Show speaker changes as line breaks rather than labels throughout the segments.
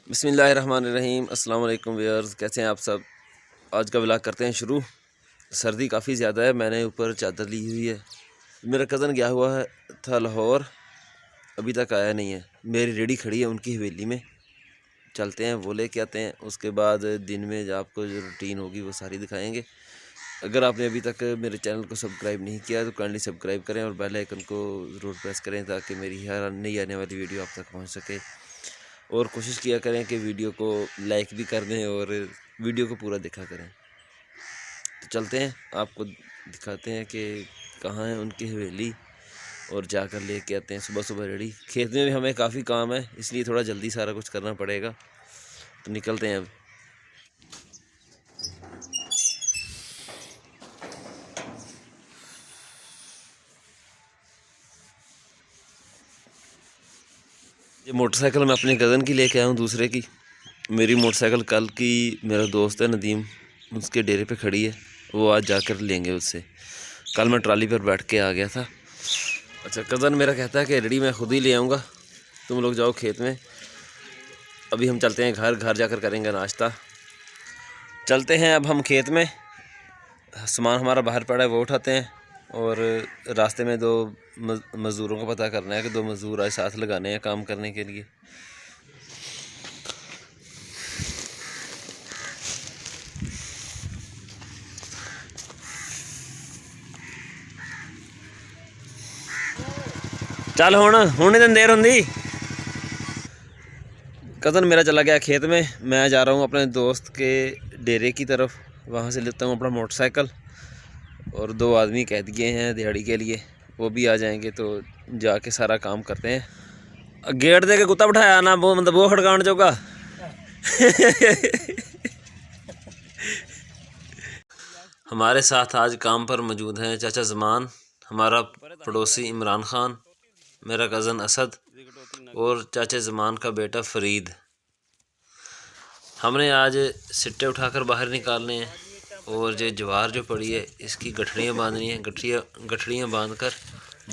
बिस्मिल्लाहिर्रहमानिर्रहीम। अस्सलाम वालेकुम व्यूअर्स, कैसे हैं आप सब। आज का व्लॉग करते हैं शुरू। सर्दी काफ़ी ज़्यादा है, मैंने ऊपर चादर ली हुई है। मेरा कज़न गया हुआ है था लाहौर, अभी तक आया नहीं है। मेरी रेडी खड़ी है उनकी हवेली में, चलते हैं वो लेके आते हैं। उसके बाद दिन में जो आपको जो रूटीन होगी वो सारी दिखाएंगे। अगर आपने अभी तक मेरे चैनल को सब्सक्राइब नहीं किया तो काइंडली सब्सक्राइब करें और बेल आइकन को ज़रूर प्रेस करें ताकि मेरी हर नई आने वाली वीडियो आप तक पहुंच सके। और कोशिश किया करें कि वीडियो को लाइक भी कर दें और वीडियो को पूरा देखा करें। तो चलते हैं, आपको दिखाते हैं कि कहाँ है उनकी हवेली और जाकर लेके आते हैं। सुबह सुबह रेडी। खेत में भी हमें काफ़ी काम है, इसलिए थोड़ा जल्दी सारा कुछ करना पड़ेगा। तो निकलते हैं अब। ये मोटरसाइकिल मैं अपने कज़न की लेके आया हूँ, दूसरे की। मेरी मोटरसाइकिल कल की मेरा दोस्त है नदीम, उसके डेरे पे खड़ी है, वो आज जाकर लेंगे उससे। कल मैं ट्राली पर बैठ के आ गया था। अच्छा, कज़न मेरा कहता है कि रेडी मैं खुद ही ले आऊँगा, तुम लोग जाओ खेत में। अभी हम चलते हैं घर जाकर करेंगे नाश्ता। चलते हैं अब हम खेत में। सामान हमारा बाहर पड़ा है, वो उठाते हैं। और रास्ते में दो मज़दूरों को पता करना है कि दो मज़दूर आज साथ लगाने हैं काम करने के लिए। चल हुण दिन देर होंगी। कज़न मेरा चला गया खेत में, मैं जा रहा हूँ अपने दोस्त के डेरे की तरफ। वहाँ से लेता हूँ अपना मोटरसाइकिल और दो आदमी कह दिए हैं दिहाड़ी के लिए, वो भी आ जाएंगे। तो जाके सारा काम करते हैं। गेट दे के कुत्ता बिठाया ना, वो मतलब वो खड़काउण जोगा। हमारे साथ आज काम पर मौजूद हैं चाचा ज़मान, हमारा पड़ोसी इमरान ख़ान, मेरा कज़न असद और चाचा ज़मान का बेटा फरीद। हमने आज सिट्टे उठाकर बाहर निकालने हैं और ये ज्वार जो पड़ी है इसकी गठड़ियाँ बांधनी है। गठड़ियाँ बांधकर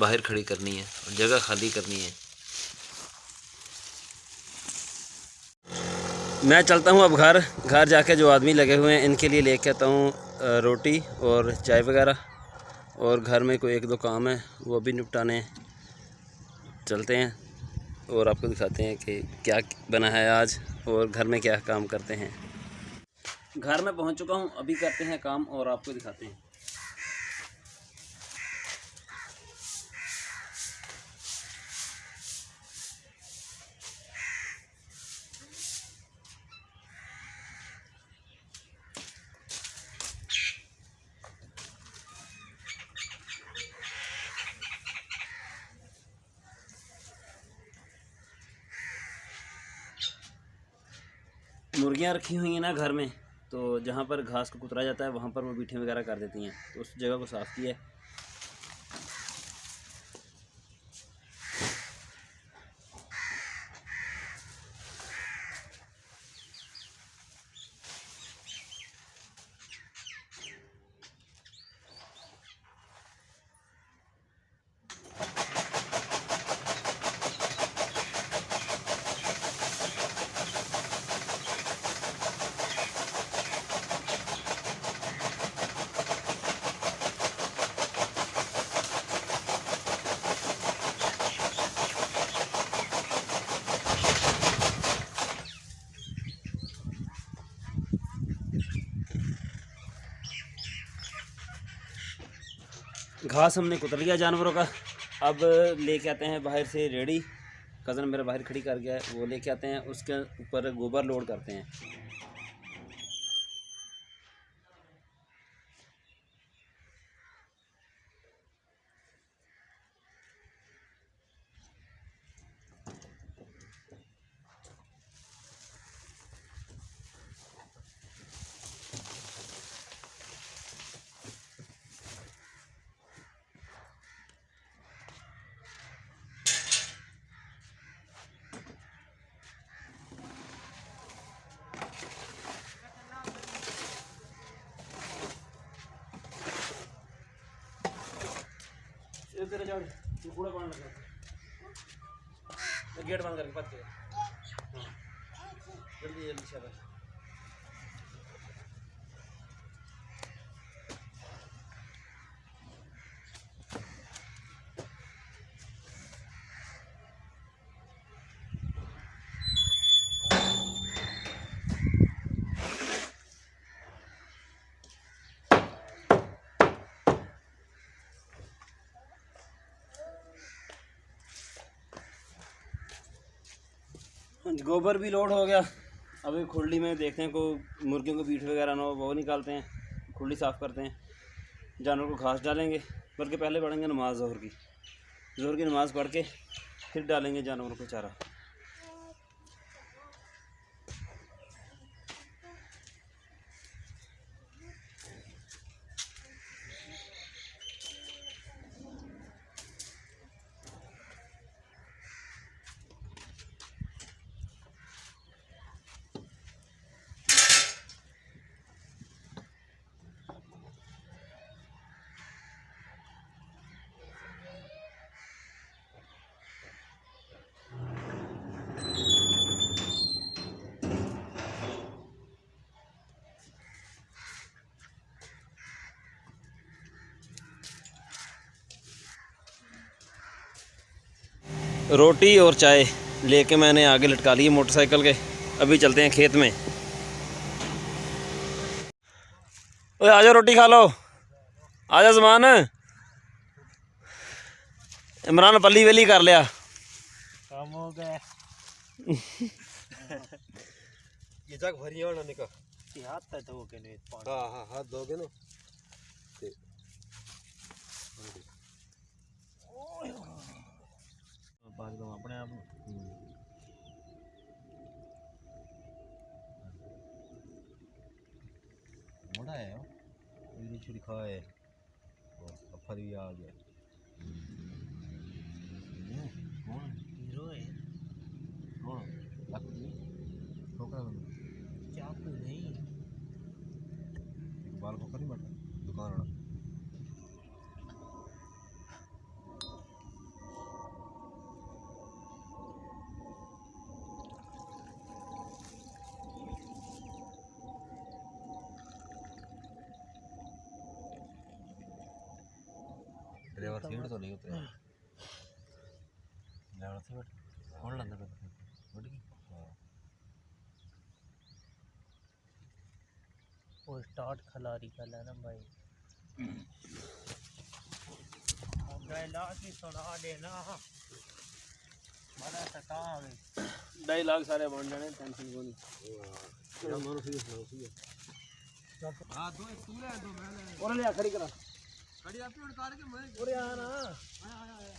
बाहर खड़ी करनी है और जगह खाली करनी है। मैं चलता हूँ अब घर जाके जो आदमी लगे हुए हैं इनके लिए लेके आता हूँ रोटी और चाय वगैरह। और घर में कोई एक दो काम है वो भी निपटाने हैं। चलते हैं और आपको दिखाते हैं कि क्या बना है आज और घर में क्या काम करते हैं। घर में पहुंच चुका हूं, अभी करते हैं काम और आपको दिखाते हैं। मुर्गियां रखी हुई हैं ना घर में, तो जहाँ पर घास को कुतरा जाता है वहाँ पर वो बीठे वगैरह कर देती हैं, तो उस जगह को साफ़ किया है। घास हमने कुतर लिया जानवरों का। अब लेके आते हैं बाहर से रेडी। कज़न मेरा बाहर खड़ी कर गया है, वो लेके आते हैं, उसके ऊपर गोबर लोड करते हैं। कूड़ा पानी लगा गेट बंद करके जल्दी जल्दी शाबाश। गोबर भी लोड हो गया। अभी खुरली में देखते हैं कोई मुर्गियों को बीट वगैरह ना हो, वो निकालते हैं, खुरली साफ़ करते हैं, जानवर को घास डालेंगे। बल्कि पहले पढ़ेंगे नमाज ज़ोहर की नमाज़ पढ़ के फिर डालेंगे जानवरों को चारा। रोटी और चाय लेके मैंने आगे लटका ली मोटरसाइकिल के। अभी चलते हैं खेत में। ओए आजा रोटी खा लो, आजा ज़मान। इमरान पल्ली वेली कर लिया,
काम हो गया।
ये जग भरी है ना का
हाथ तक धो के नहीं पानी।
हाँ हाँ हाथ धोगे ना
बात दो अपने आप
मोड़ा है ये छुरी खाए और फर भी आ गया। कौन
हीरो है।
कौन लकड़ी ठोकरा
चाकू नहीं,
बाल को करी मत दुकान वाला। ड्राइवर सीट तो नहीं उतरे ड्राइवर से बैठ कौन लंदा बैठ गई।
वो स्टार्ट खिलाड़ी का है ना भाई। डायलॉग ही सुना देना बड़ा सता है।
डायलॉग सारे बन जाने, टेंशन को नहीं।
मानो सीधे हां दो तूने दो मैंने
और ले खड़ी करा
खड़ी आपने उतार के मैं
और यहाँ ना
आया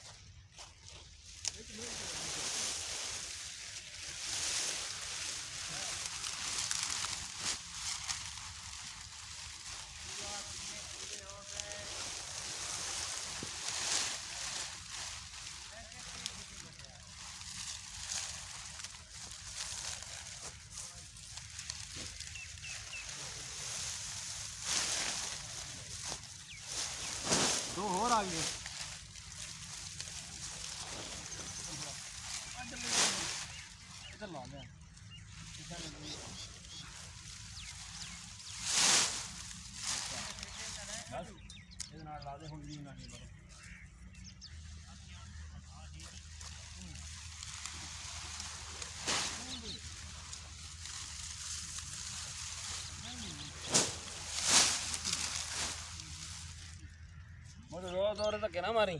दो और आ गए।
इधर ला ले इधर ना ला दे हुन भी ना नहीं बरो।
मुझे जोर जोर तक ना मारी।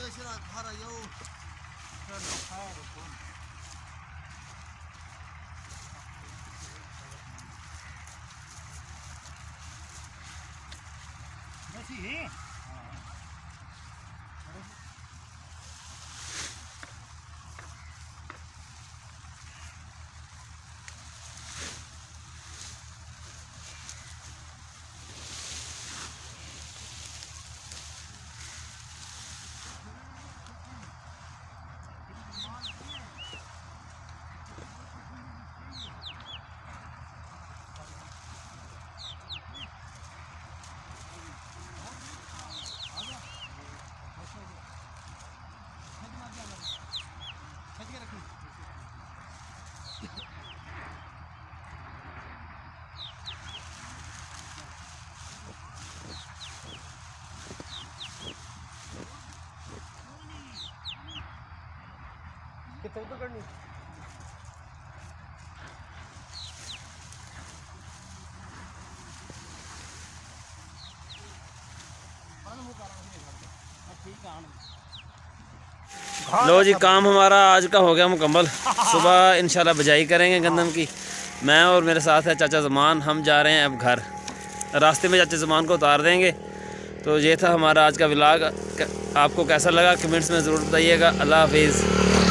ऐसा खारा यो
वैसी है। कितने उधर करनी ठीक है।
लो जी, काम हमारा आज का हो गया मुकम्मल। सुबह इंशाल्लाह बिजाई करेंगे गंदम की। मैं और मेरे साथ है चाचा ज़मान। हम जा रहे हैं अब घर। रास्ते में चाचा ज़मान को उतार देंगे। तो ये था हमारा आज का व्लॉग। आपको कैसा लगा कमेंट्स में ज़रूर बताइएगा। अल्लाह हाफिज़।